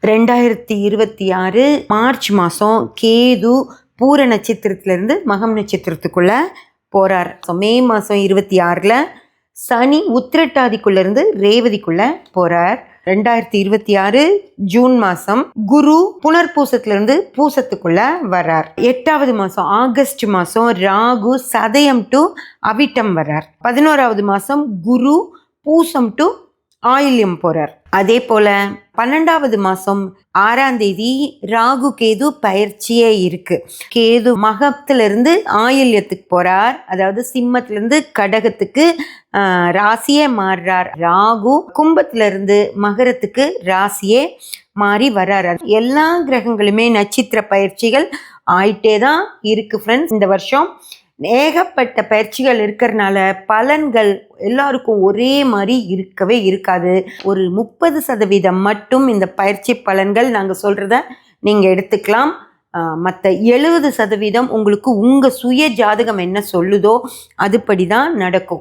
2026 March மாதம் கேது பூர நட்சத்திரத்திலிருந்து மகம் நட்சத்திரத்துக்குள்ள போகிறார். ஸோ மே மாதம் 26ல் சனி உத்திரட்டாதிக்குள்ளேருந்து ரேவதிக்குள்ள போகிறார். 2026 ஜூன் மாதம் குரு புனர்பூசத்திலிருந்து பூசத்துக்குள்ள வர்றார். 8வது மாதம் ஆகஸ்ட் மாதம் ராகு சதயம் டு அவிட்டம் வர்றார். 11வது மாதம் குரு பூசம் டு ஆயில்யம் போறார். அதே போல 12வது மாதம் 6ஆம் தேதி ராகு கேது பயிற்சியே இருக்கு. கேது மகத்திலிருந்து ஆயில்யத்துக்கு போறார், அதாவது சிம்மத்திலிருந்து கடகத்துக்கு ராசியே மாறுறார். ராகு கும்பத்திலிருந்து மகரத்துக்கு ராசியே மாறி வர்றார். எல்லா கிரகங்களுமே நட்சத்திர பயிற்சிகள் ஆயிட்டே தான் இருக்கு ஃப்ரெண்ட்ஸ். இந்த வருஷம் ஏகப்பட்ட பயிற்சிகள் இருக்கிறதுனால பலன்கள் எல்லாருக்கும் ஒரே மாதிரி இருக்கவே இருக்காது. ஒரு 30% மட்டும் இந்த பயிற்சி பலன்கள் நாங்கள் சொல்கிறத நீங்கள் எடுத்துக்கலாம். மற்ற 70% உங்களுக்கு உங்கள் சுய ஜாதகம் என்ன சொல்லுதோ அதுபடி தான் நடக்கும்.